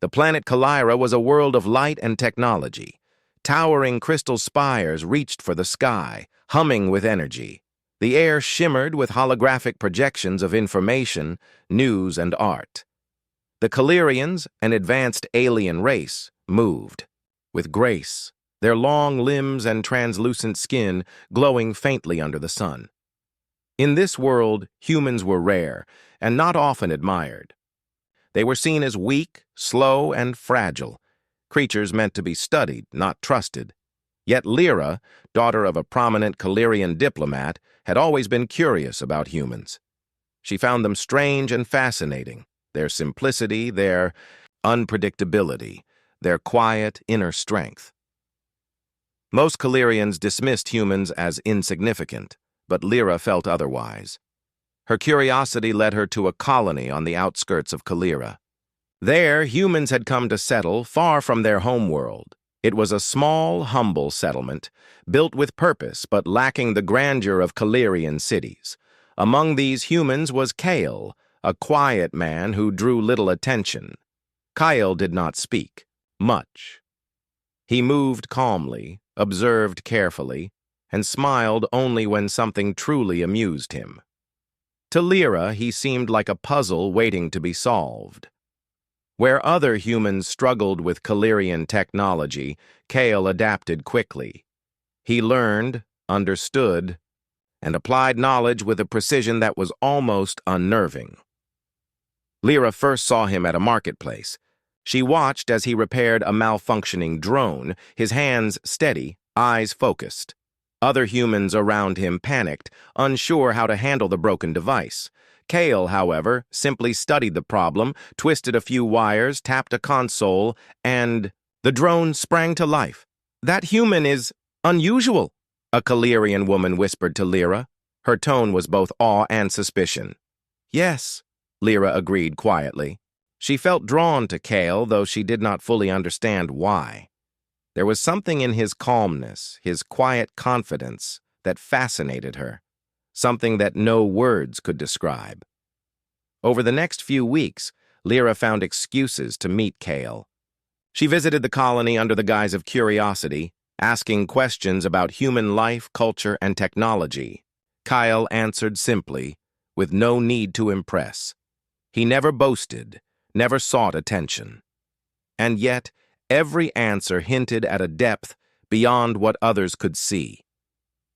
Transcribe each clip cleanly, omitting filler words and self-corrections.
The planet Kalira was a world of light and technology. Towering crystal spires reached for the sky, humming with energy. The air shimmered with holographic projections of information, news, and art. The Kalirians, an advanced alien race, moved with grace, their long limbs and translucent skin glowing faintly under the sun. In this world, humans were rare and not often admired. They were seen as weak, slow, and fragile, creatures meant to be studied, not trusted. Yet Lyra, daughter of a prominent Kalirian diplomat, had always been curious about humans. She found them strange and fascinating, their simplicity, their unpredictability, their quiet inner strength. Most Kalirians dismissed humans as insignificant, but Lyra felt otherwise. Her curiosity led her to a colony on the outskirts of Kalira. There, humans had come to settle far from their homeworld. It was a small, humble settlement, built with purpose but lacking the grandeur of Kalirian cities. Among these humans was Kale, a quiet man who drew little attention. Kyle did not speak much. He moved calmly, observed carefully, and smiled only when something truly amused him. To Lyra, he seemed like a puzzle waiting to be solved. Where other humans struggled with Kalirian technology, Kale adapted quickly. He learned, understood, and applied knowledge with a precision that was almost unnerving. Lyra first saw him at a marketplace. She watched as he repaired a malfunctioning drone, his hands steady, eyes focused. Other humans around him panicked, unsure how to handle the broken device. Kale, however, simply studied the problem, twisted a few wires, tapped a console, and the drone sprang to life. "That human is unusual," a Kalirian woman whispered to Lyra. Her tone was both awe and suspicion. "Yes," Lyra agreed quietly. She felt drawn to Kale, though she did not fully understand why. There was something in his calmness, his quiet confidence, that fascinated her, something that no words could describe. Over the next few weeks, Lyra found excuses to meet Kale. She visited the colony under the guise of curiosity, asking questions about human life, culture, and technology. Kyle answered simply, with no need to impress. He never boasted, never sought attention. And yet, every answer hinted at a depth beyond what others could see.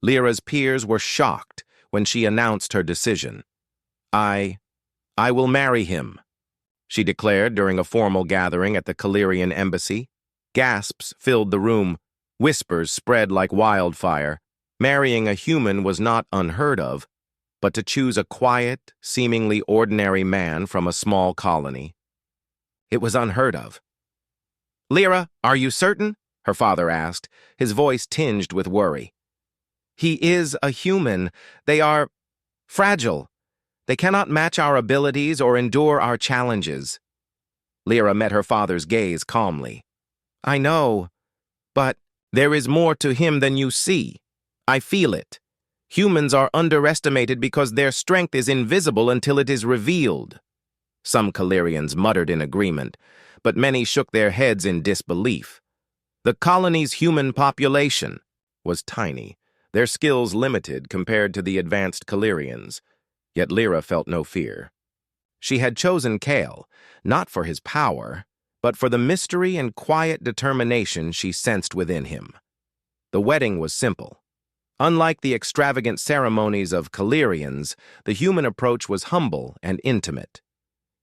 Lyra's peers were shocked when she announced her decision. I will marry him," she declared during a formal gathering at the Kalirian embassy. Gasps filled the room. Whispers spread like wildfire. Marrying a human was not unheard of, but to choose a quiet, seemingly ordinary man from a small colony, it was unheard of. "Lyra, are you certain?" her father asked, his voice tinged with worry. "He is a human. They are fragile. They cannot match our abilities or endure our challenges." Lyra met her father's gaze calmly. "I know, but there is more to him than you see. I feel it. Humans are underestimated because their strength is invisible until it is revealed." Some Kalirians muttered in agreement, but many shook their heads in disbelief. The colony's human population was tiny, their skills limited compared to the advanced Kalirians, yet Lyra felt no fear. She had chosen Kale, not for his power, but for the mystery and quiet determination she sensed within him. The wedding was simple. Unlike the extravagant ceremonies of Kalirians, the human approach was humble and intimate.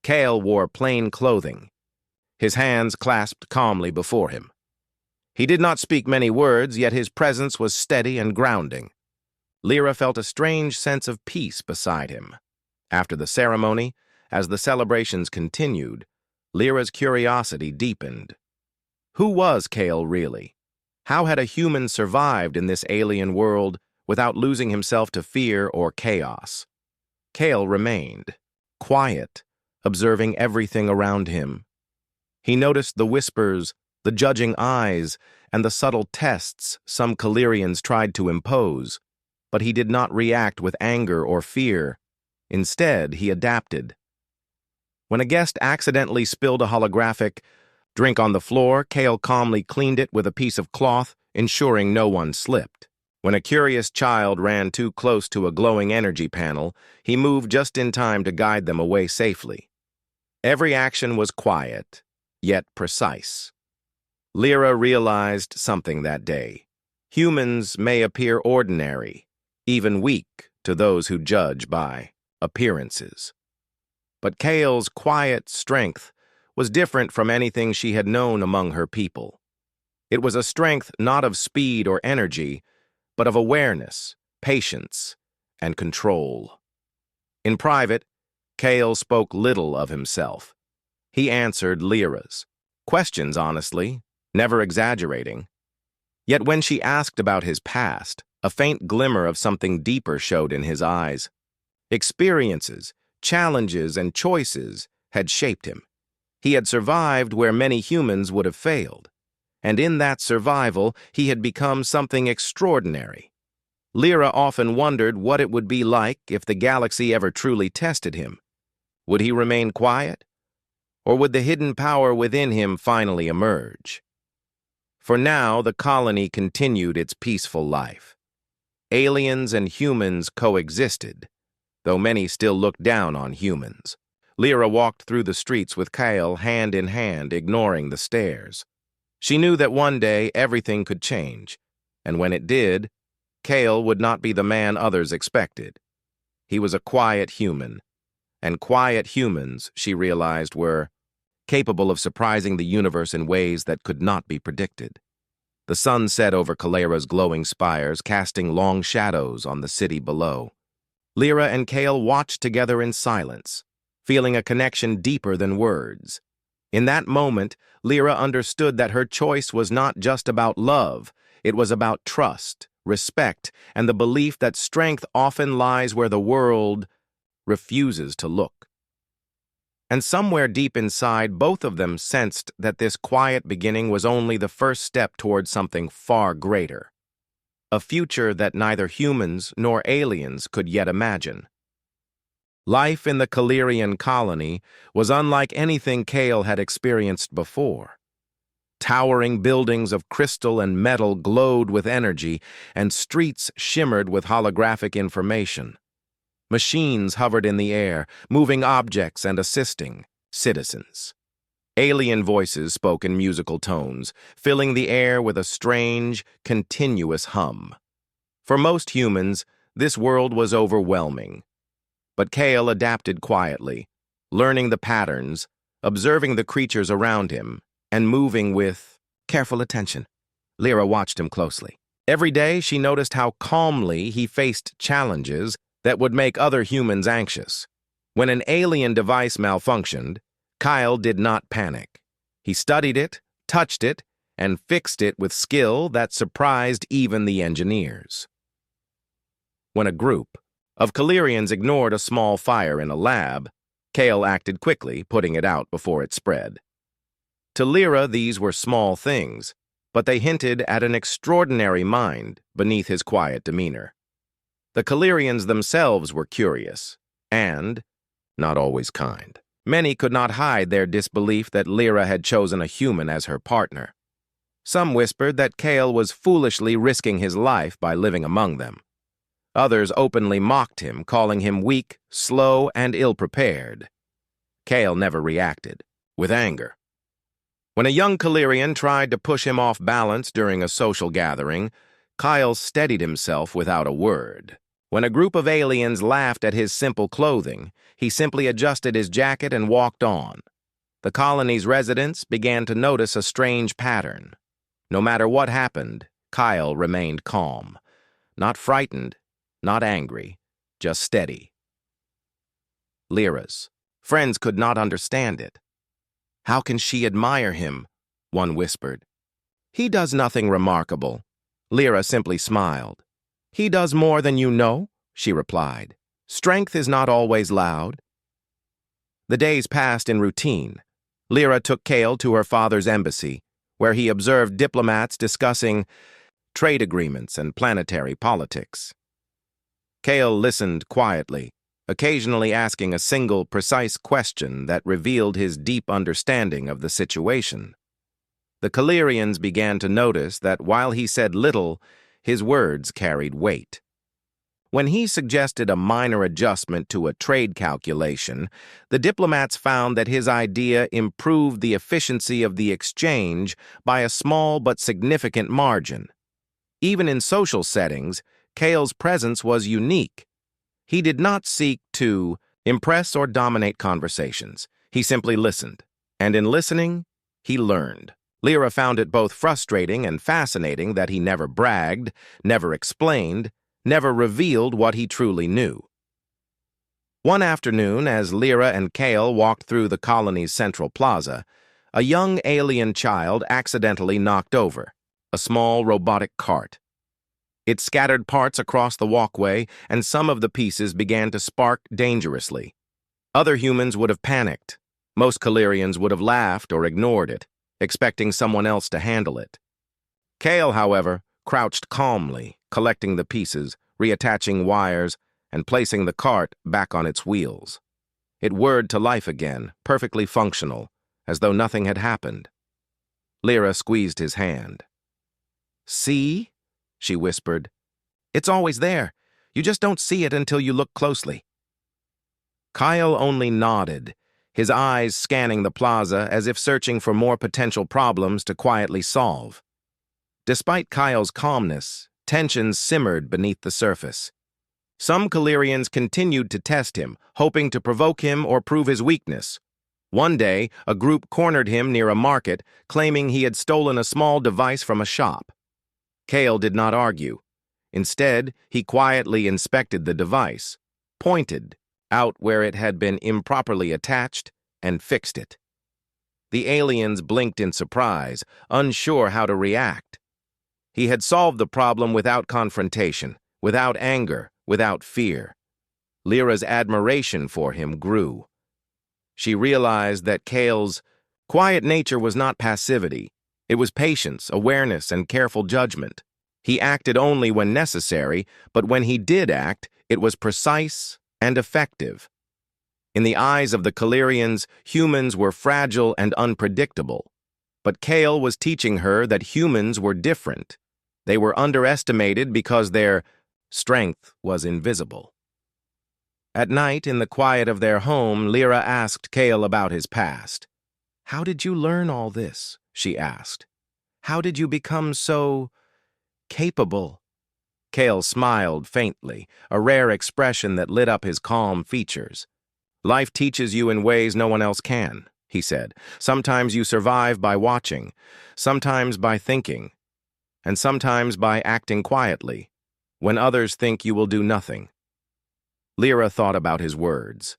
Kale wore plain clothing, his hands clasped calmly before him. He did not speak many words, yet his presence was steady and grounding. Lyra felt a strange sense of peace beside him. After the ceremony, as the celebrations continued, Lyra's curiosity deepened. Who was Kale really? How had a human survived in this alien world without losing himself to fear or chaos? Kale remained, quiet, observing everything around him. He noticed the whispers, the judging eyes, and the subtle tests some Kalirians tried to impose, but he did not react with anger or fear. Instead, he adapted. When a guest accidentally spilled a holographic, Drink on the floor, Kale calmly cleaned it with a piece of cloth, ensuring no one slipped. When a curious child ran too close to a glowing energy panel, he moved just in time to guide them away safely. Every action was quiet, yet precise. Lyra realized something that day. Humans may appear ordinary, even weak, to those who judge by appearances. But Kale's quiet strength was different from anything she had known among her people. It was a strength not of speed or energy, but of awareness, patience, and control. In private, Kale spoke little of himself. He answered Lyra's questions honestly, never exaggerating. Yet when she asked about his past, a faint glimmer of something deeper showed in his eyes. Experiences, challenges, and choices had shaped him. He had survived where many humans would have failed, and in that survival, he had become something extraordinary. Lyra often wondered what it would be like if the galaxy ever truly tested him. Would he remain quiet? Or would the hidden power within him finally emerge? For now, the colony continued its peaceful life. Aliens and humans coexisted, though many still looked down on humans. Lyra walked through the streets with Kale hand in hand, ignoring the stares. She knew that one day everything could change, and when it did, Kale would not be the man others expected. He was a quiet human, and quiet humans, she realized, were capable of surprising the universe in ways that could not be predicted. The sun set over Kalera's glowing spires, casting long shadows on the city below. Lyra and Kale watched together in silence, feeling a connection deeper than words. In that moment, Lyra understood that her choice was not just about love, it was about trust, respect, and the belief that strength often lies where the world refuses to look. And somewhere deep inside, both of them sensed that this quiet beginning was only the first step towards something far greater, a future that neither humans nor aliens could yet imagine. Life in the Kalerian colony was unlike anything Kale had experienced before. Towering buildings of crystal and metal glowed with energy, and streets shimmered with holographic information. Machines hovered in the air, moving objects and assisting citizens. Alien voices spoke in musical tones, filling the air with a strange, continuous hum. For most humans, this world was overwhelming. But Kale adapted quietly, learning the patterns, observing the creatures around him, and moving with careful attention. Lyra watched him closely. Every day, she noticed how calmly he faced challenges that would make other humans anxious. When an alien device malfunctioned, Kyle did not panic. He studied it, touched it, and fixed it with skill that surprised even the engineers. When a group of Kalerians ignored a small fire in a lab, Kale acted quickly, putting it out before it spread. To Lyra, these were small things, but they hinted at an extraordinary mind beneath his quiet demeanor. The Kalerians themselves were curious, and not always kind. Many could not hide their disbelief that Lyra had chosen a human as her partner. Some whispered that Kale was foolishly risking his life by living among them. Others openly mocked him, calling him weak, slow, and ill-prepared. Kale never reacted, with anger. When a young Kalerian tried to push him off balance during a social gathering, Kyle steadied himself without a word. When a group of aliens laughed at his simple clothing, he simply adjusted his jacket and walked on. The colony's residents began to notice a strange pattern. No matter what happened, Kyle remained calm. Not frightened, not angry, just steady. Lyra's friends could not understand it. "How can she admire him?" one whispered. "He does nothing remarkable." Lyra simply smiled. "He does more than you know," she replied. "Strength is not always loud." The days passed in routine. Lyra took Kale to her father's embassy, where he observed diplomats discussing trade agreements and planetary politics. Kale listened quietly, occasionally asking a single, precise question that revealed his deep understanding of the situation. The Calirians began to notice that while he said little, his words carried weight. When he suggested a minor adjustment to a trade calculation, the diplomats found that his idea improved the efficiency of the exchange by a small but significant margin. Even in social settings, Kale's presence was unique. He did not seek to impress or dominate conversations. He simply listened. And in listening, he learned. Lyra found it both frustrating and fascinating that he never bragged, never explained, never revealed what he truly knew. One afternoon, as Lyra and Kale walked through the colony's central plaza, a young alien child accidentally knocked over a small robotic cart. It scattered parts across the walkway, and some of the pieces began to spark dangerously. Other humans would have panicked. Most Calirians would have laughed or ignored it, expecting someone else to handle it. Kale, however, crouched calmly, collecting the pieces, reattaching wires, and placing the cart back on its wheels. It whirred to life again, perfectly functional, as though nothing had happened. Lyra squeezed his hand. "See?" she whispered. "It's always there. You just don't see it until you look closely." Kyle only nodded, his eyes scanning the plaza as if searching for more potential problems to quietly solve. Despite Kyle's calmness, tensions simmered beneath the surface. Some Calirians continued to test him, hoping to provoke him or prove his weakness. One day, a group cornered him near a market, claiming he had stolen a small device from a shop. Kale did not argue. Instead, he quietly inspected the device, pointed out where it had been improperly attached, and fixed it. The aliens blinked in surprise, unsure how to react. He had solved the problem without confrontation, without anger, without fear. Lyra's admiration for him grew. She realized that Kale's quiet nature was not passivity. It was patience, awareness, and careful judgment. He acted only when necessary, but when he did act, it was precise and effective. In the eyes of the Calirians, humans were fragile and unpredictable. But Kale was teaching her that humans were different. They were underestimated because their strength was invisible. At night, in the quiet of their home, Lyra asked Kale about his past. "How did you learn all this?" she asked. "How did you become so capable?" Kale smiled faintly, a rare expression that lit up his calm features. "Life teaches you in ways no one else can," he said. "Sometimes you survive by watching, sometimes by thinking, and sometimes by acting quietly, when others think you will do nothing." Lyra thought about his words.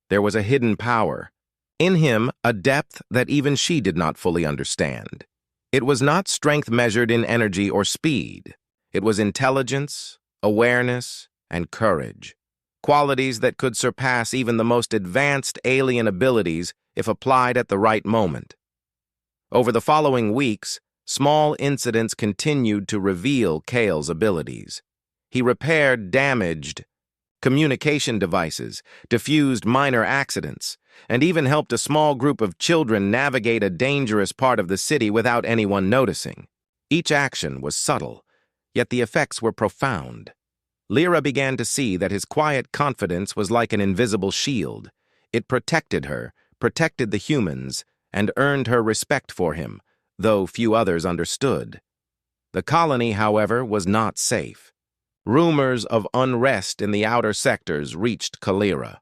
There was a hidden power. In him, a depth that even she did not fully understand. It was not strength measured in energy or speed. It was intelligence, awareness, and courage. Qualities that could surpass even the most advanced alien abilities if applied at the right moment. Over the following weeks, small incidents continued to reveal Kale's abilities. He repaired damaged communication devices, diffused minor accidents, and even helped a small group of children navigate a dangerous part of the city without anyone noticing. Each action was subtle, yet the effects were profound. Lyra began to see that his quiet confidence was like an invisible shield. It protected her, protected the humans, and earned her respect for him, though few others understood. The colony, however, was not safe. Rumors of unrest in the outer sectors reached Calira.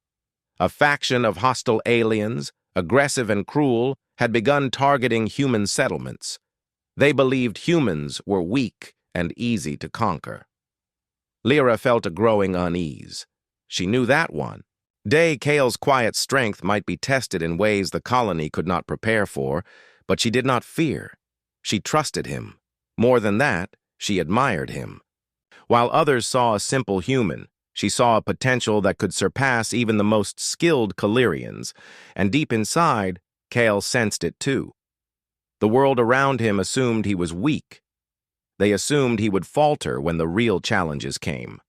A faction of hostile aliens, aggressive and cruel, had begun targeting human settlements. They believed humans were weak and easy to conquer. Lyra felt a growing unease. She knew that one. Kale's quiet strength might be tested in ways the colony could not prepare for, but she did not fear. She trusted him. More than that, she admired him. While others saw a simple human, she saw a potential that could surpass even the most skilled Calirians, and deep inside, Kale sensed it too. The world around him assumed he was weak. They assumed he would falter when the real challenges came.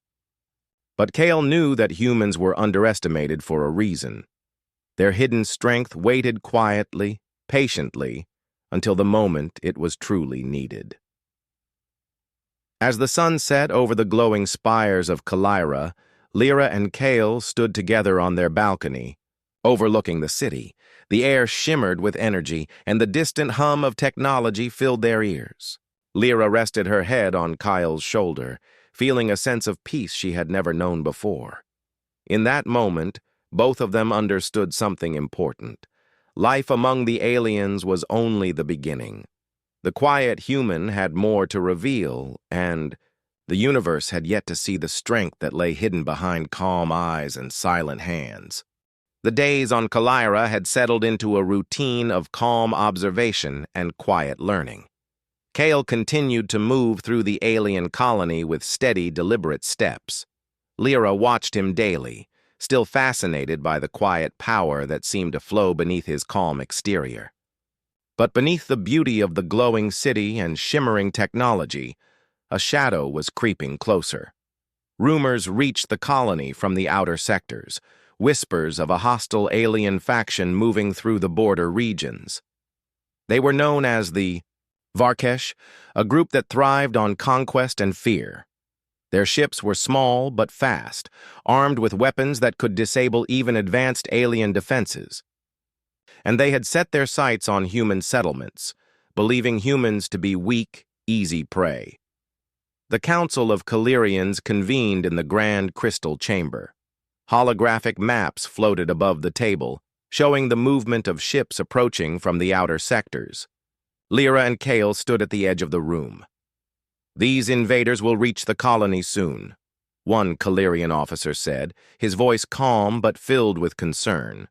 But Kale knew that humans were underestimated for a reason. Their hidden strength waited quietly, patiently, until the moment it was truly needed. As the sun set over the glowing spires of Kalira, Lyra and Kale stood together on their balcony, overlooking the city. The air shimmered with energy, and the distant hum of technology filled their ears. Lyra rested her head on Kyle's shoulder, feeling a sense of peace she had never known before. In that moment, both of them understood something important. Life among the aliens was only the beginning. The quiet human had more to reveal, and the universe had yet to see the strength that lay hidden behind calm eyes and silent hands. The days on Kalira had settled into a routine of calm observation and quiet learning. Kale continued to move through the alien colony with steady, deliberate steps. Lyra watched him daily, still fascinated by the quiet power that seemed to flow beneath his calm exterior. But beneath the beauty of the glowing city and shimmering technology, a shadow was creeping closer. Rumors reached the colony from the outer sectors, whispers of a hostile alien faction moving through the border regions. They were known as the Varkesh, a group that thrived on conquest and fear. Their ships were small but fast, armed with weapons that could disable even advanced alien defenses. And they had set their sights on human settlements, believing humans to be weak, easy prey. The Council of Kalirians convened in the Grand Crystal Chamber. Holographic maps floated above the table, showing the movement of ships approaching from the outer sectors. Lyra and Kale stood at the edge of the room. "These invaders will reach the colony soon," one Kalirian officer said, his voice calm but filled with concern.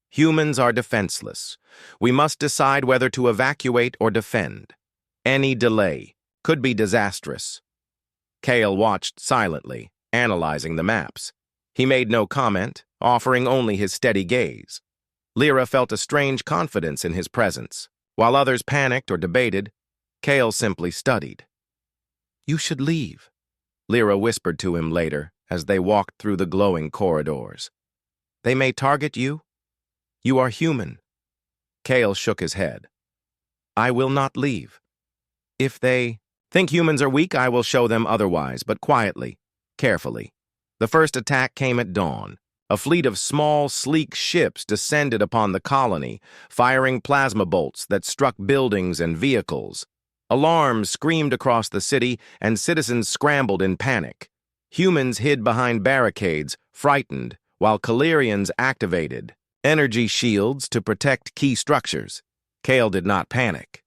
"Humans are defenseless. We must decide whether to evacuate or defend. Any delay could be disastrous." Kale watched silently, analyzing the maps. He made no comment, offering only his steady gaze. Lyra felt a strange confidence in his presence. While others panicked or debated, Kale simply studied. "You should leave," Lyra whispered to him later as they walked through the glowing corridors. "They may target you. You are human." Kale shook his head. "I will not leave. If they think humans are weak, I will show them otherwise, but quietly, carefully." The first attack came at dawn. A fleet of small, sleek ships descended upon the colony, firing plasma bolts that struck buildings and vehicles. Alarms screamed across the city, and citizens scrambled in panic. Humans hid behind barricades, frightened, while Kalirians activated energy shields to protect key structures. Kale did not panic.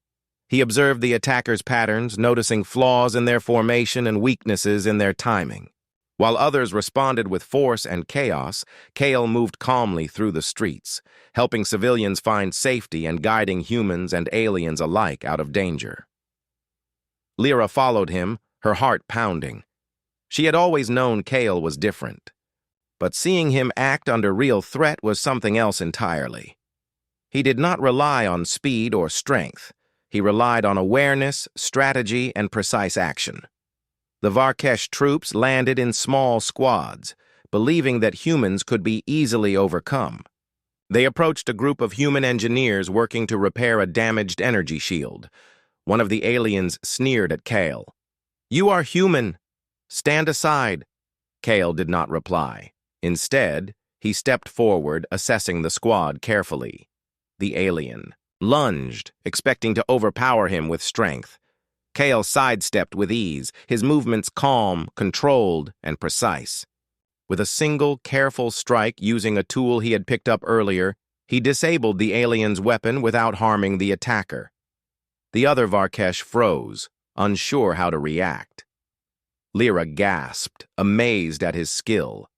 He observed the attackers' patterns, noticing flaws in their formation and weaknesses in their timing. While others responded with force and chaos, Kale moved calmly through the streets, helping civilians find safety and guiding humans and aliens alike out of danger. Lyra followed him, her heart pounding. She had always known Kale was different, but seeing him act under real threat was something else entirely. He did not rely on speed or strength. He relied on awareness, strategy, and precise action. The Varkesh troops landed in small squads, believing that humans could be easily overcome. They approached a group of human engineers working to repair a damaged energy shield. One of the aliens sneered at Kale. "You are human. Stand aside." Kale did not reply. Instead, he stepped forward, assessing the squad carefully. The alien lunged, expecting to overpower him with strength. Kale sidestepped with ease, his movements calm, controlled, and precise. With a single, careful strike using a tool he had picked up earlier, he disabled the alien's weapon without harming the attacker. The other Varkesh froze, unsure how to react. Lyra gasped, amazed at his skill.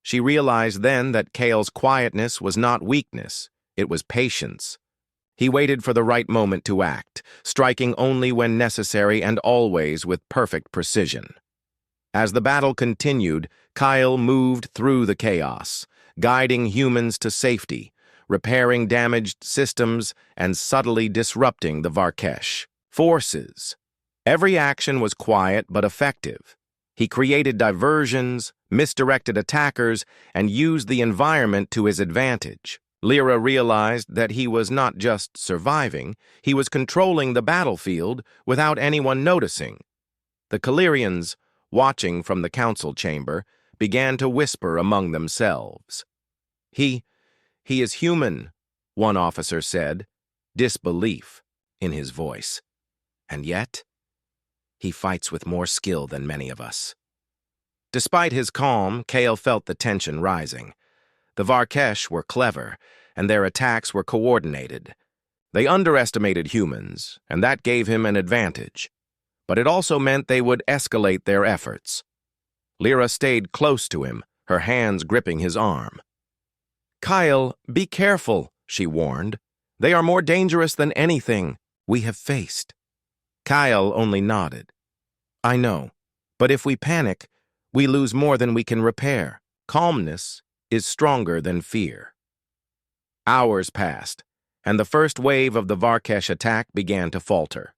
She realized then that Kale's quietness was not weakness, it was patience. He waited for the right moment to act, striking only when necessary and always with perfect precision. As the battle continued, Kyle moved through the chaos, guiding humans to safety, repairing damaged systems, and subtly disrupting the Varkesh forces. Every action was quiet but effective. He created diversions, misdirected attackers, and used the environment to his advantage. Lyra realized that he was not just surviving, he was controlling the battlefield without anyone noticing. The Calirians, watching from the council chamber, began to whisper among themselves. He is human, one officer said, disbelief in his voice. And yet, he fights with more skill than many of us. Despite his calm, Kale felt the tension rising. The Varkesh were clever, and their attacks were coordinated. They underestimated humans, and that gave him an advantage. But it also meant they would escalate their efforts. Lyra stayed close to him, her hands gripping his arm. "Kyle, be careful," she warned. "They are more dangerous than anything we have faced." Kyle only nodded. "I know, but if we panic, we lose more than we can repair. Calmness is stronger than fear." Hours passed, and the first wave of the Varkesh attack began to falter.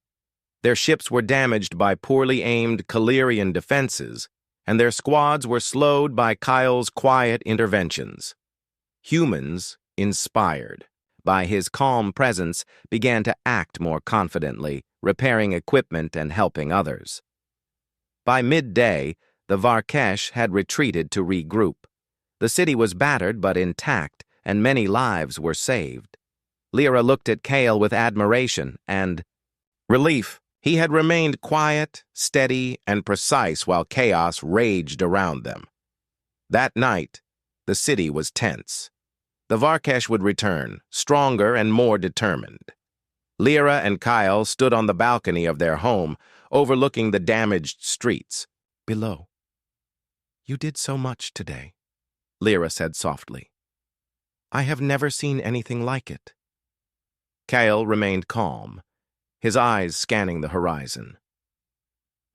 Their ships were damaged by poorly aimed Calirian defenses, and their squads were slowed by Kyle's quiet interventions. Humans, inspired by his calm presence, began to act more confidently, repairing equipment and helping others. By midday, the Varkesh had retreated to regroup. The city was battered but intact, and many lives were saved. Lyra looked at Kale with admiration and relief. He had remained quiet, steady, and precise while chaos raged around them. That night, the city was tense. The Varkesh would return, stronger and more determined. Lyra and Kyle stood on the balcony of their home, overlooking the damaged streets. "Below. You did so much today," Lyra said softly. "I have never seen anything like it." Kyle remained calm, his eyes scanning the horizon.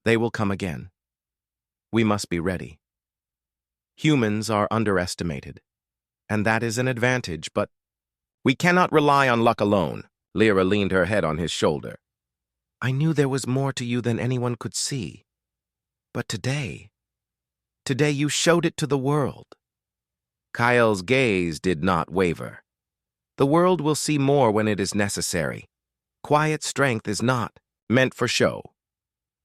"They will come again. We must be ready. Humans are underestimated, and that is an advantage, but we cannot rely on luck alone." Lyra leaned her head on his shoulder. "I knew there was more to you than anyone could see. But today you showed it to the world." Kyle's gaze did not waver. "The world will see more when it is necessary. Quiet strength is not meant for show.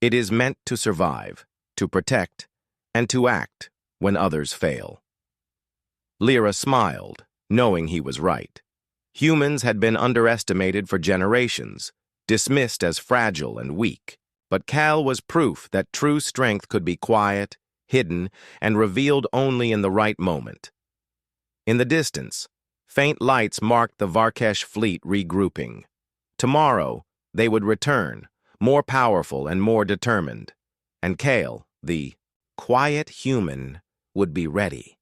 It is meant to survive, to protect, and to act when others fail." Lyra smiled, knowing he was right. Humans had been underestimated for generations, dismissed as fragile and weak. But Cal was proof that true strength could be quiet, hidden, and revealed only in the right moment. In the distance, faint lights marked the Varkesh fleet regrouping. Tomorrow, they would return, more powerful and more determined. And Kale, the quiet human, would be ready.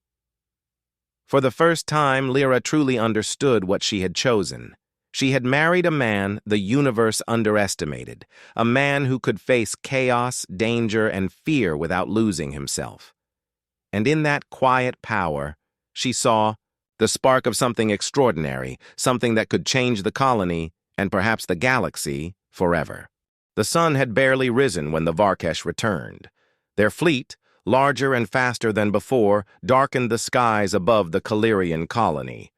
For the first time, Lyra truly understood what she had chosen. She had married a man the universe underestimated, a man who could face chaos, danger, and fear without losing himself. And in that quiet power, she saw the spark of something extraordinary, something that could change the colony and perhaps the galaxy forever. The sun had barely risen when the Varkesh returned. Their fleet, larger and faster than before, darkened the skies above the Calirian colony.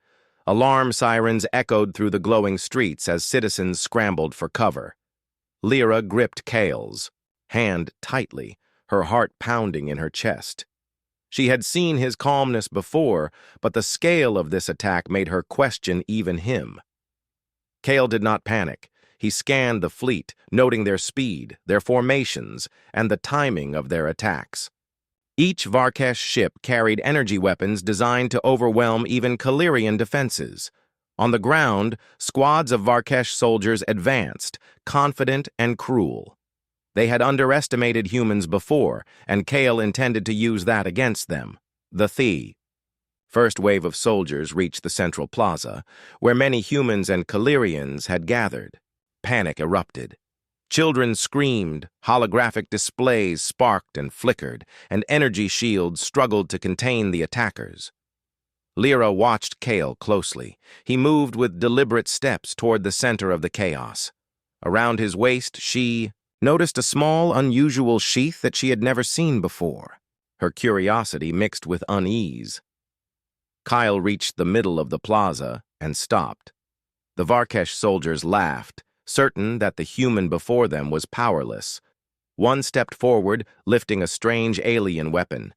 Alarm sirens echoed through the glowing streets as citizens scrambled for cover. Lyra gripped Kale's hand tightly, her heart pounding in her chest. She had seen his calmness before, but the scale of this attack made her question even him. Kale did not panic. He scanned the fleet, noting their speed, their formations, and the timing of their attacks. Each Varkesh ship carried energy weapons designed to overwhelm even Calirian defenses. On the ground, squads of Varkesh soldiers advanced, confident and cruel. They had underestimated humans before, and Kale intended to use that against them. The first wave of soldiers reached the central plaza, where many humans and Calirians had gathered. Panic erupted. Children screamed, holographic displays sparked and flickered, and energy shields struggled to contain the attackers. Lyra watched Kale closely. He moved with deliberate steps toward the center of the chaos. Around his waist, she noticed a small, unusual sheath that she had never seen before. Her curiosity mixed with unease. Kyle reached the middle of the plaza, and stopped. The Varkesh soldiers laughed, certain that the human before them was powerless. One stepped forward, lifting a strange alien weapon.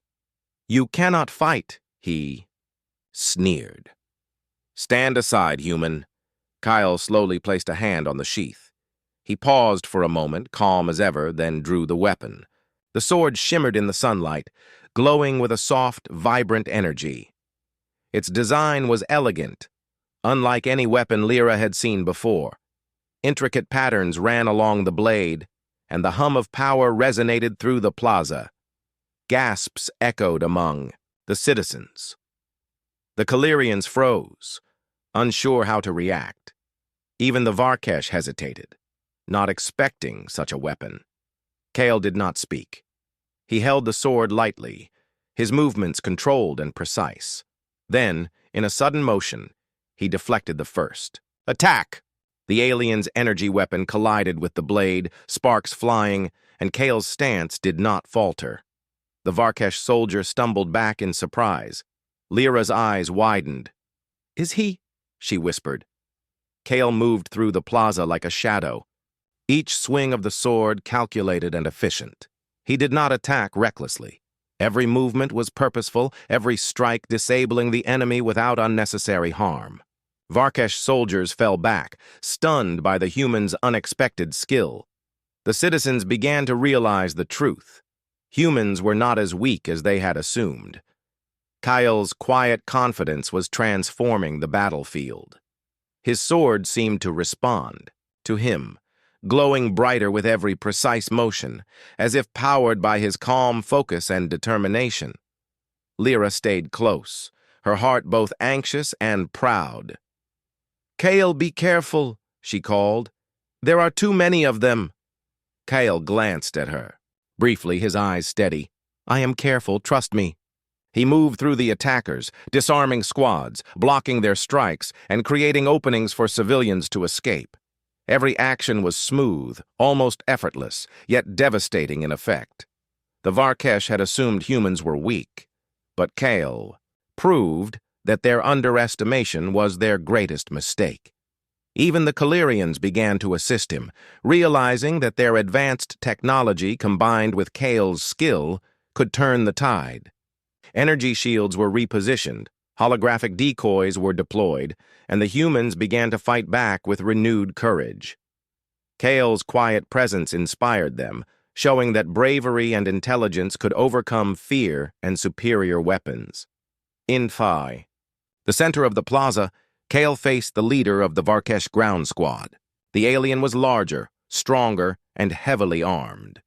"You cannot fight," he sneered. "Stand aside, human." Kyle slowly placed a hand on the sheath. He paused for a moment, calm as ever, then drew the weapon. The sword shimmered in the sunlight, glowing with a soft, vibrant energy. Its design was elegant, unlike any weapon Lyra had seen before. Intricate patterns ran along the blade, and the hum of power resonated through the plaza. Gasps echoed among the citizens. The Calirians froze, unsure how to react. Even the Varkesh hesitated, not expecting such a weapon. Kale did not speak. He held the sword lightly, his movements controlled and precise. Then, in a sudden motion, he deflected the first. "Attack!" The alien's energy weapon collided with the blade, sparks flying, and Kale's stance did not falter. The Varkesh soldier stumbled back in surprise. Lyra's eyes widened. "Is he?" she whispered. Kale moved through the plaza like a shadow, each swing of the sword calculated and efficient. He did not attack recklessly. Every movement was purposeful, every strike disabling the enemy without unnecessary harm. Varkesh soldiers fell back, stunned by the human's unexpected skill. The citizens began to realize the truth. Humans were not as weak as they had assumed. Kyle's quiet confidence was transforming the battlefield. His sword seemed to respond to him, glowing brighter with every precise motion, as if powered by his calm focus and determination. Lyra stayed close, her heart both anxious and proud. "Kale, be careful," she called. "There are too many of them." Kale glanced at her. Briefly, his eyes steady. "I am careful, trust me." He moved through the attackers, disarming squads, blocking their strikes, and creating openings for civilians to escape. Every action was smooth, almost effortless, yet devastating in effect. The Varkesh had assumed humans were weak, but Kale proved that their underestimation was their greatest mistake. Even the Calirians began to assist him, realizing that their advanced technology combined with Kale's skill could turn the tide. Energy shields were repositioned, holographic decoys were deployed, and the humans began to fight back with renewed courage. Kale's quiet presence inspired them, showing that bravery and intelligence could overcome fear and superior weapons. In Phi, the center of the plaza, Kale faced the leader of the Varkesh ground squad. The alien was larger, stronger, and heavily armed.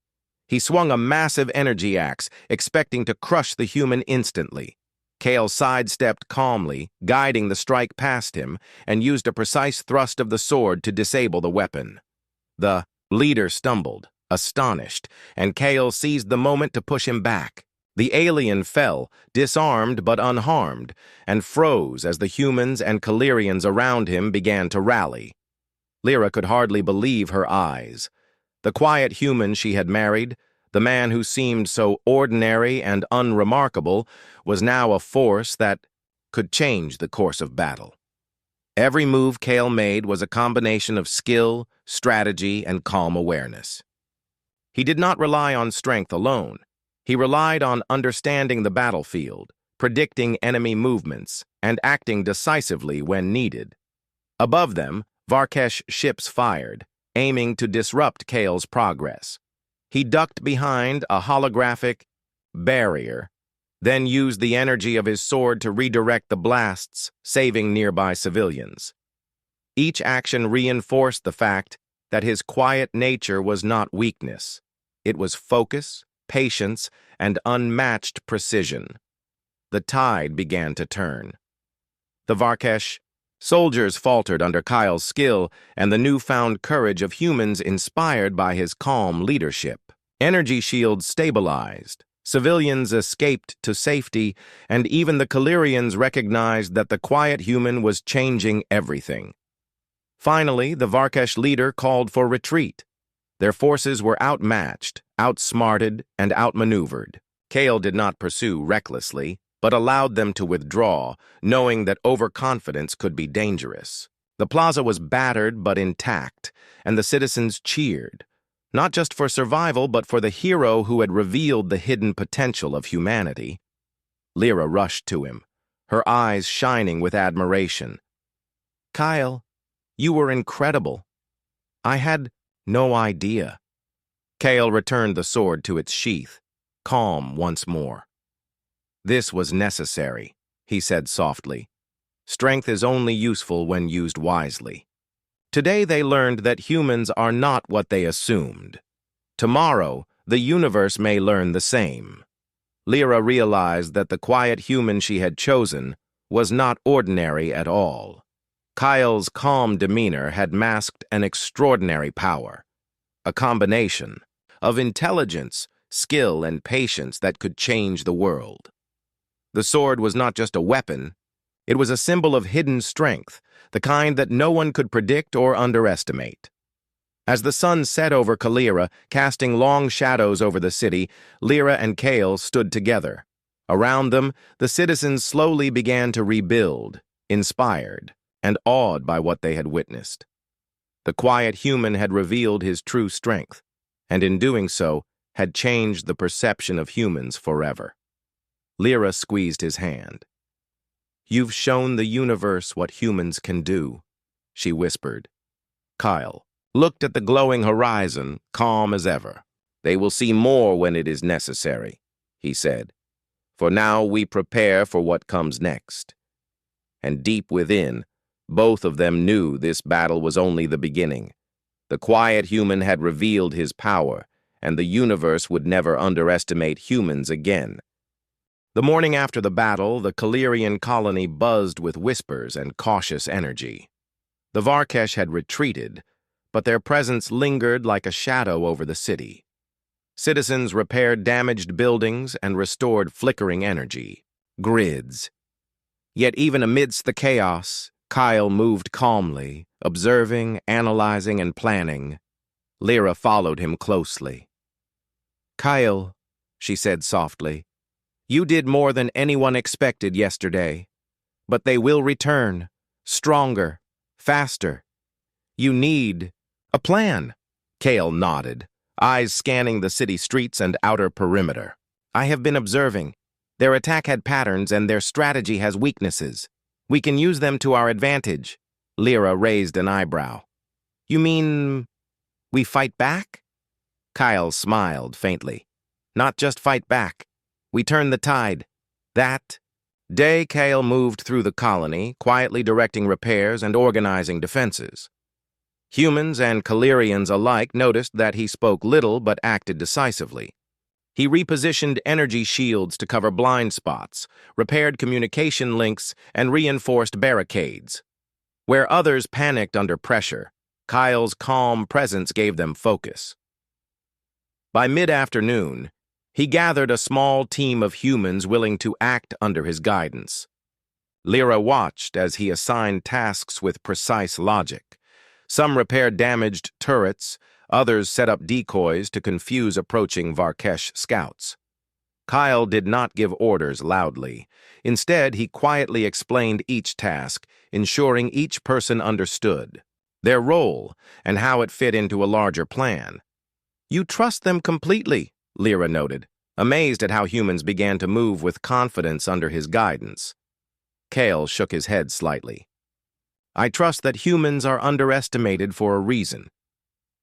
He swung a massive energy axe, expecting to crush the human instantly. Kale sidestepped calmly, guiding the strike past him, and used a precise thrust of the sword to disable the weapon. The leader stumbled, astonished, and Kale seized the moment to push him back. The alien fell, disarmed but unharmed, and froze as the humans and Calirians around him began to rally. Lyra could hardly believe her eyes. The quiet human she had married, the man who seemed so ordinary and unremarkable, was now a force that could change the course of battle. Every move Kale made was a combination of skill, strategy, and calm awareness. He did not rely on strength alone. He relied on understanding the battlefield, predicting enemy movements, and acting decisively when needed. Above them, Varkesh ships fired, aiming to disrupt Kale's progress. He ducked behind a holographic barrier, then used the energy of his sword to redirect the blasts, saving nearby civilians. Each action reinforced the fact that his quiet nature was not weakness. It was focus, patience, and unmatched precision. The tide began to turn. The Varkesh soldiers faltered under Kyle's skill and the newfound courage of humans inspired by his calm leadership. Energy shields stabilized, civilians escaped to safety, and even the Calirians recognized that the quiet human was changing everything. Finally, the Varkesh leader called for retreat. Their forces were outmatched, outsmarted, and outmaneuvered. Kale did not pursue recklessly, but allowed them to withdraw, knowing that overconfidence could be dangerous. The plaza was battered but intact, and the citizens cheered, not just for survival, but for the hero who had revealed the hidden potential of humanity. Lyra rushed to him, her eyes shining with admiration. "Kyle, you were incredible. I had no idea." Kale returned the sword to its sheath, calm once more. "This was necessary," he said softly. "Strength is only useful when used wisely." Today they learned that humans are not what they assumed. Tomorrow, the universe may learn the same. Lyra realized that the quiet human she had chosen was not ordinary at all. Kyle's calm demeanor had masked an extraordinary power, a combination of intelligence, skill, and patience that could change the world. The sword was not just a weapon, it was a symbol of hidden strength, the kind that no one could predict or underestimate. As the sun set over Kalira, casting long shadows over the city, Lyra and Kale stood together. Around them, the citizens slowly began to rebuild, inspired and awed by what they had witnessed. The quiet human had revealed his true strength, and in doing so, had changed the perception of humans forever. Lyra squeezed his hand. "You've shown the universe what humans can do," she whispered. Kyle looked at the glowing horizon, calm as ever. "They will see more when it is necessary," he said. "For now we prepare for what comes next." And deep within, both of them knew this battle was only the beginning. The quiet human had revealed his power, and the universe would never underestimate humans again. The morning after the battle, the Kalirian colony buzzed with whispers and cautious energy. The Varkesh had retreated, but their presence lingered like a shadow over the city. Citizens repaired damaged buildings and restored flickering energy, grids. Yet even amidst the chaos, Kyle moved calmly, observing, analyzing, and planning. Lyra followed him closely. "Kyle," she said softly, "you did more than anyone expected yesterday. But they will return, stronger, faster. You need a plan." Kale nodded, eyes scanning the city streets and outer perimeter. "I have been observing. Their attack had patterns and their strategy has weaknesses. We can use them to our advantage." Lyra raised an eyebrow. "You mean we fight back?" Kyle smiled faintly. "Not just fight back. We turn the tide." That day, Kale moved through the colony, quietly directing repairs and organizing defenses. Humans and Kalirians alike noticed that he spoke little but acted decisively. He repositioned energy shields to cover blind spots, repaired communication links, and reinforced barricades. Where others panicked under pressure, Kyle's calm presence gave them focus. By mid-afternoon, he gathered a small team of humans willing to act under his guidance. Lyra watched as he assigned tasks with precise logic. Some repaired damaged turrets, others set up decoys to confuse approaching Varkesh scouts. Kyle did not give orders loudly. Instead, he quietly explained each task, ensuring each person understood their role and how it fit into a larger plan. "You trust them completely," Lyra noted, amazed at how humans began to move with confidence under his guidance. Kale shook his head slightly. "I trust that humans are underestimated for a reason.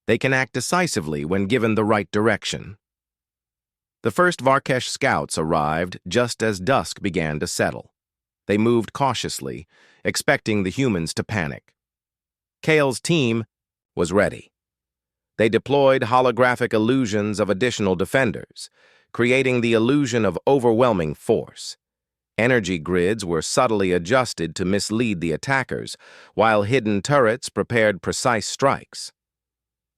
They can act decisively when given the right direction." The first Varkesh scouts arrived just as dusk began to settle. They moved cautiously, expecting the humans to panic. Kale's team was ready. They deployed holographic illusions of additional defenders, creating the illusion of overwhelming force. Energy grids were subtly adjusted to mislead the attackers, while hidden turrets prepared precise strikes.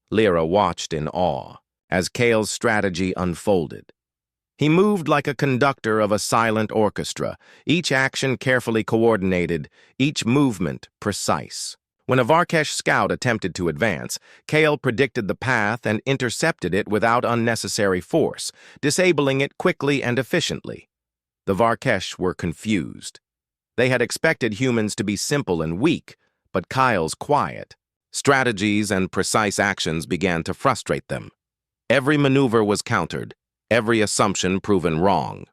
Lyra watched in awe as Kale's strategy unfolded. He moved like a conductor of a silent orchestra, each action carefully coordinated, each movement precise. When a Varkesh scout attempted to advance, Kale predicted the path and intercepted it without unnecessary force, disabling it quickly and efficiently. The Varkesh were confused. They had expected humans to be simple and weak, but Kyle's quiet. Strategies and precise actions began to frustrate them. Every maneuver was countered, every assumption proven wrong.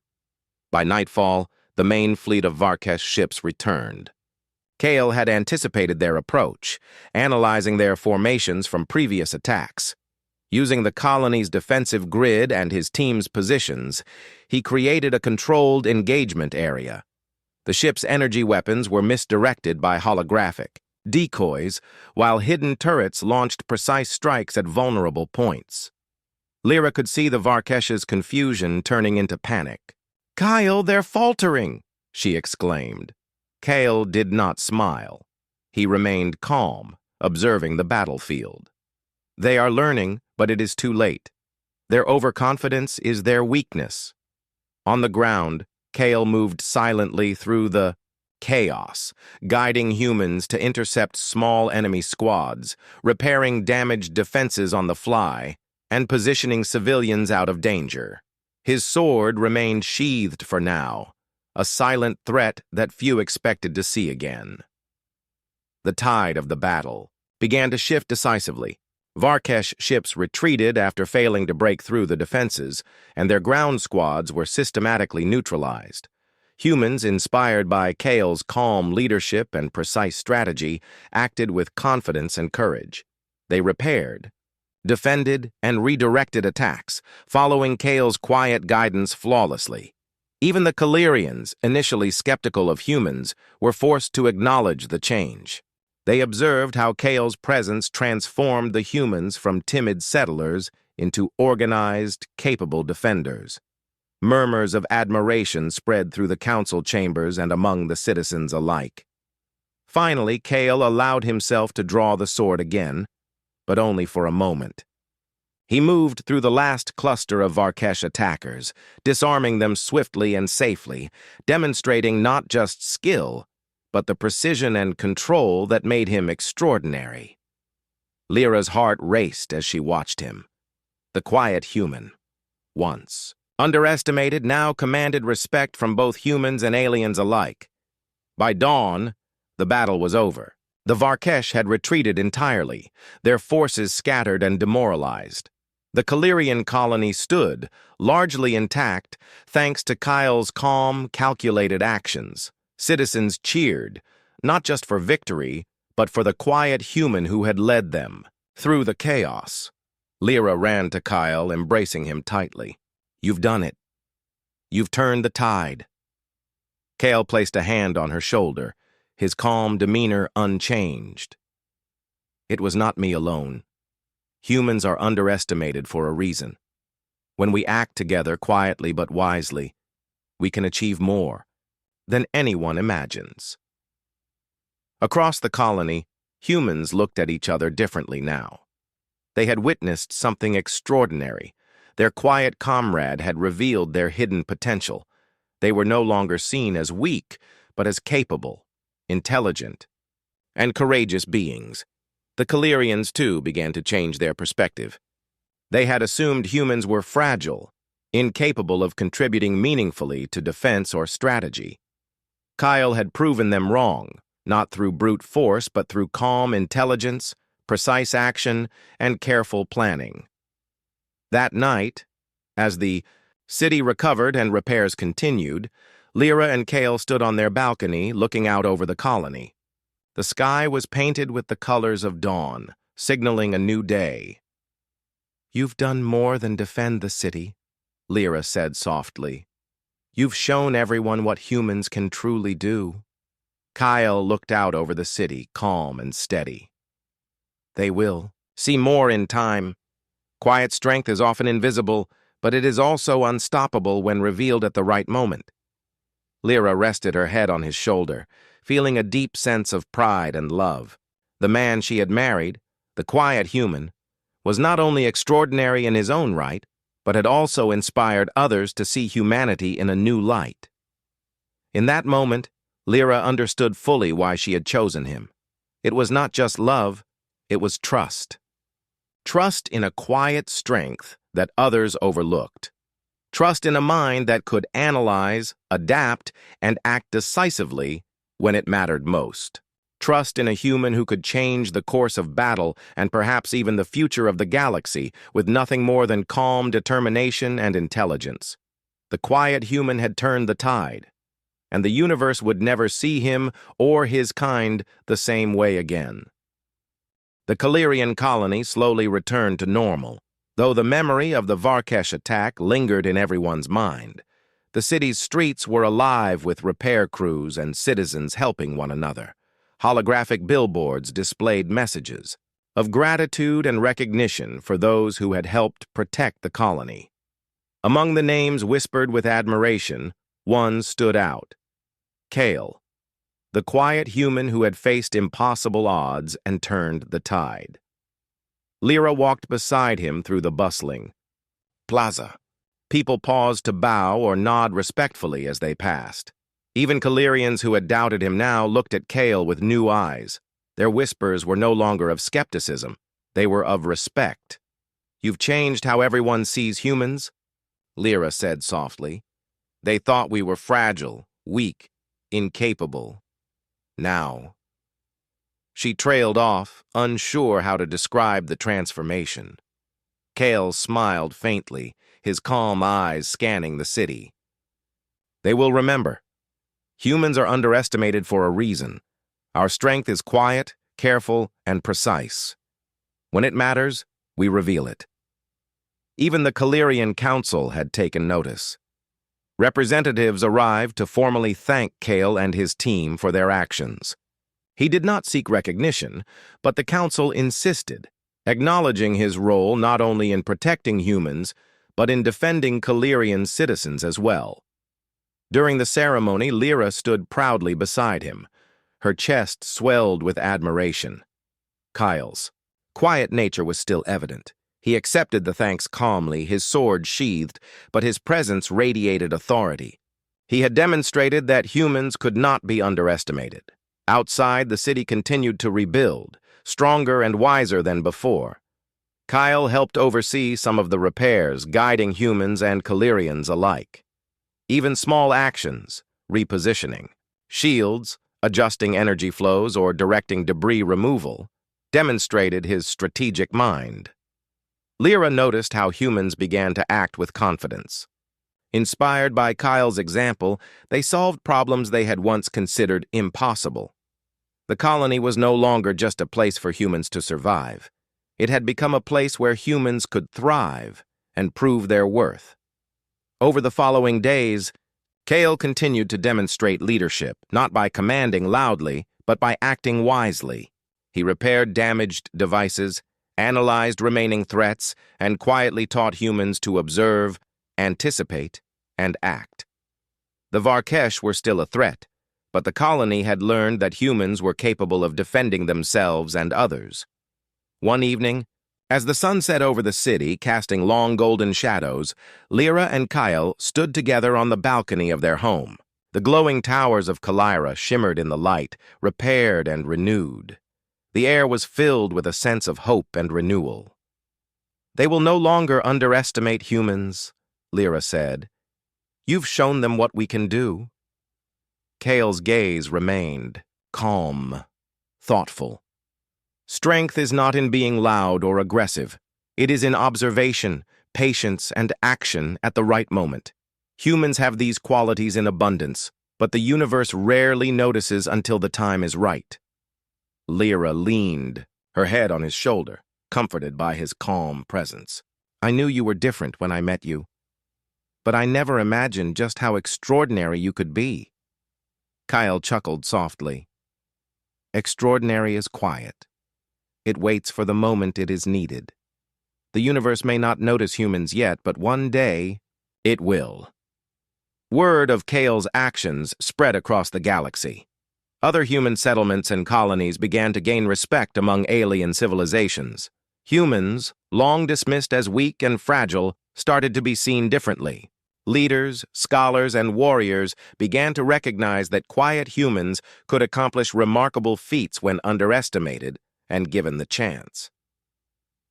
By nightfall, the main fleet of Varkesh ships returned. Kale had anticipated their approach, analyzing their formations from previous attacks. Using the colony's defensive grid and his team's positions, he created a controlled engagement area. The ship's energy weapons were misdirected by holographic decoys, while hidden turrets launched precise strikes at vulnerable points. Lyra could see the Varkesh's confusion turning into panic. "Kyle, they're faltering!" she exclaimed. Kale did not smile. He remained calm, observing the battlefield. "They are learning, but it is too late. Their overconfidence is their weakness." On the ground, Kale moved silently through the chaos, guiding humans to intercept small enemy squads, repairing damaged defenses on the fly, and positioning civilians out of danger. His sword remained sheathed for now, a silent threat that few expected to see again. The tide of the battle began to shift decisively. Varkesh ships retreated after failing to break through the defenses, and their ground squads were systematically neutralized. Humans, inspired by Kale's calm leadership and precise strategy, acted with confidence and courage. They repaired, defended, and redirected attacks, following Kale's quiet guidance flawlessly. Even the Calirians, initially skeptical of humans, were forced to acknowledge the change. They observed how Kale's presence transformed the humans from timid settlers into organized, capable defenders. Murmurs of admiration spread through the council chambers and among the citizens alike. Finally, Kale allowed himself to draw the sword again, but only for a moment. He moved through the last cluster of Varkesh attackers, disarming them swiftly and safely, demonstrating not just skill, but the precision and control that made him extraordinary. Lyra's heart raced as she watched him. The quiet human, once underestimated, now commanded respect from both humans and aliens alike. By dawn, the battle was over. The Varkesh had retreated entirely, their forces scattered and demoralized. The Calirian colony stood, largely intact, thanks to Kyle's calm, calculated actions. Citizens cheered, not just for victory, but for the quiet human who had led them through the chaos. Lyra ran to Kyle, embracing him tightly. "You've done it. You've turned the tide." Kale placed a hand on her shoulder, his calm demeanor unchanged. "It was not me alone. Humans are underestimated for a reason. When we act together quietly but wisely, we can achieve more than anyone imagines." Across the colony, humans looked at each other differently now. They had witnessed something extraordinary. Their quiet comrade had revealed their hidden potential. They were no longer seen as weak, but as capable, intelligent, and courageous beings. The Calirians, too, began to change their perspective. They had assumed humans were fragile, incapable of contributing meaningfully to defense or strategy. Kyle had proven them wrong, not through brute force, but through calm intelligence, precise action, and careful planning. That night, as the city recovered and repairs continued, Lyra and Kale stood on their balcony, looking out over the colony. The sky was painted with the colors of dawn, signaling a new day. "You've done more than defend the city," Lyra said softly. "You've shown everyone what humans can truly do." Kyle looked out over the city, calm and steady. "They will see more in time. Quiet strength is often invisible, but it is also unstoppable when revealed at the right moment." Lyra rested her head on his shoulder, feeling a deep sense of pride and love. The man she had married, the quiet human, was not only extraordinary in his own right, but had also inspired others to see humanity in a new light. In that moment, Lyra understood fully why she had chosen him. It was not just love, it was trust. Trust in a quiet strength that others overlooked. Trust in a mind that could analyze, adapt, and act decisively when it mattered most. Trust in a human who could change the course of battle and perhaps even the future of the galaxy with nothing more than calm determination and intelligence. The quiet human had turned the tide, and the universe would never see him or his kind the same way again. The Calirian colony slowly returned to normal, though the memory of the Varkesh attack lingered in everyone's mind. The city's streets were alive with repair crews and citizens helping one another. Holographic billboards displayed messages of gratitude and recognition for those who had helped protect the colony. Among the names whispered with admiration, one stood out: Kale, the quiet human who had faced impossible odds and turned the tide. Lyra walked beside him through the bustling plaza. People paused to bow or nod respectfully as they passed. Even Calirians who had doubted him now looked at Kale with new eyes. Their whispers were no longer of skepticism. They were of respect. "You've changed how everyone sees humans," Lyra said softly. "They thought we were fragile, weak, incapable. Now." She trailed off, unsure how to describe the transformation. Kale smiled faintly, his calm eyes scanning the city. "They will remember. Humans are underestimated for a reason. Our strength is quiet, careful, and precise. When it matters, we reveal it." Even the Calirian Council had taken notice. Representatives arrived to formally thank Kale and his team for their actions. He did not seek recognition, but the Council insisted, acknowledging his role not only in protecting humans, but in defending Calirian citizens as well. During the ceremony, Lyra stood proudly beside him. Her chest swelled with admiration. Kyle's quiet nature was still evident. He accepted the thanks calmly, his sword sheathed, but his presence radiated authority. He had demonstrated that humans could not be underestimated. Outside, the city continued to rebuild, stronger and wiser than before. Kyle helped oversee some of the repairs, guiding humans and Calirians alike. Even small actions, repositioning, shields, adjusting energy flows, or directing debris removal, demonstrated his strategic mind. Lyra noticed how humans began to act with confidence. Inspired by Kyle's example, they solved problems they had once considered impossible. The colony was no longer just a place for humans to survive. It had become a place where humans could thrive and prove their worth. Over the following days, Kale continued to demonstrate leadership, not by commanding loudly, but by acting wisely. He repaired damaged devices, analyzed remaining threats, and quietly taught humans to observe, anticipate, and act. The Varkesh were still a threat, but the colony had learned that humans were capable of defending themselves and others. One evening, as the sun set over the city, casting long golden shadows, Lyra and Kyle stood together on the balcony of their home. The glowing towers of Calira shimmered in the light, repaired and renewed. The air was filled with a sense of hope and renewal. "They will no longer underestimate humans," Lyra said. "You've shown them what we can do." Kale's gaze remained calm, thoughtful. "Strength is not in being loud or aggressive. It is in observation, patience, and action at the right moment. Humans have these qualities in abundance, but the universe rarely notices until the time is right." Lyra leaned, her head on his shoulder, comforted by his calm presence. "I knew you were different when I met you, but I never imagined just how extraordinary you could be." Kyle chuckled softly. "Extraordinary is quiet. It waits for the moment it is needed. The universe may not notice humans yet, but one day it will." Word of Kale's actions spread across the galaxy. Other human settlements and colonies began to gain respect among alien civilizations. Humans, long dismissed as weak and fragile, started to be seen differently. Leaders, scholars, and warriors began to recognize that quiet humans could accomplish remarkable feats when underestimated and given the chance.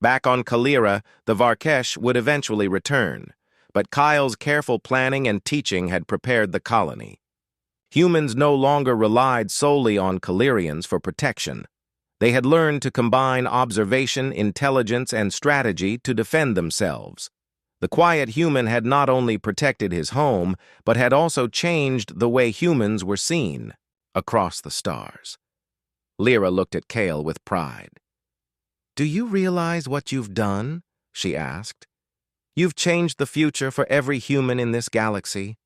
Back on Calira, the Varkesh would eventually return. but Kyle's careful planning and teaching had prepared the colony. Humans no longer relied solely on Calirians for protection. They had learned to combine observation, intelligence, and strategy to defend themselves. The quiet human had not only protected his home, but had also changed the way humans were seen across the stars. Lyra looked at Kale with pride. "Do you realize what you've done?" she asked. "You've changed the future for every human in this galaxy."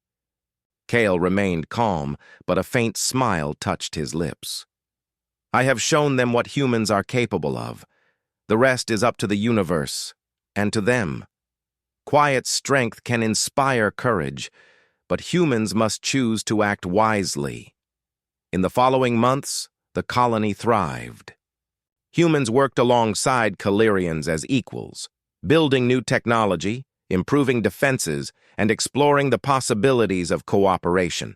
Kale remained calm, but a faint smile touched his lips. "I have shown them what humans are capable of. The rest is up to the universe, and to them. Quiet strength can inspire courage, but humans must choose to act wisely." In the following months, the colony thrived. Humans worked alongside Calirians as equals, building new technology, improving defenses, and exploring the possibilities of cooperation.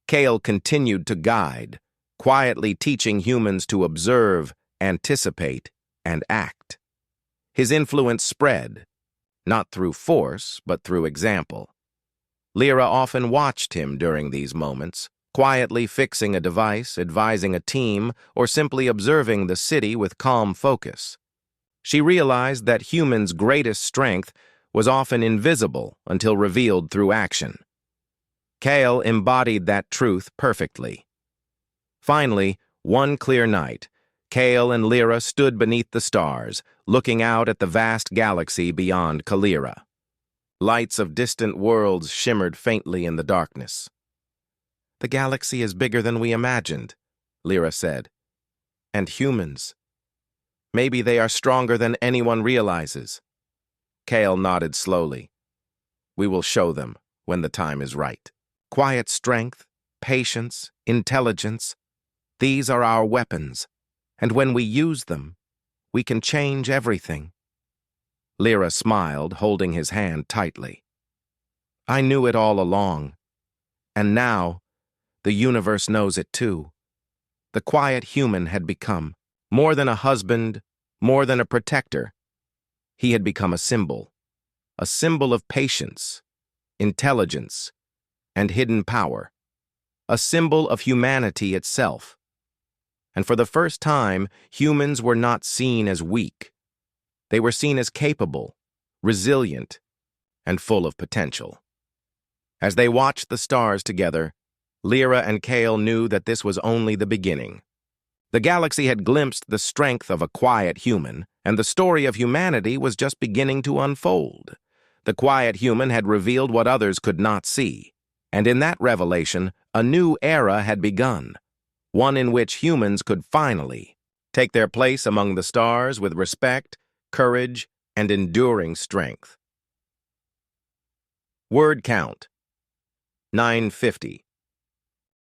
Kale continued to guide, quietly teaching humans to observe, anticipate, and act. His influence spread, not through force, but through example. Lyra often watched him during these moments, quietly fixing a device, advising a team, or simply observing the city with calm focus. She realized that humans' greatest strength was often invisible until revealed through action. Kale embodied that truth perfectly. Finally, one clear night, Kale and Lyra stood beneath the stars, looking out at the vast galaxy beyond Calira. Lights of distant worlds shimmered faintly in the darkness. "The galaxy is bigger than we imagined," Lyra said. "And humans. Maybe they are stronger than anyone realizes." Kale nodded slowly. "We will show them when the time is right. Quiet strength, patience, intelligence, these are our weapons, and when we use them, we can change everything." Lyra smiled, holding his hand tightly. "I knew it all along, and now the universe knows it too." The quiet human had become more than a husband, more than a protector. He had become a symbol of patience, intelligence, and hidden power, a symbol of humanity itself. And for the first time, humans were not seen as weak. They were seen as capable, resilient, and full of potential. As they watched the stars together, Lyra and Kale knew that this was only the beginning. The galaxy had glimpsed the strength of a quiet human, and the story of humanity was just beginning to unfold. The quiet human had revealed what others could not see, and in that revelation, a new era had begun, one in which humans could finally take their place among the stars with respect, courage, and enduring strength. Word count: 950.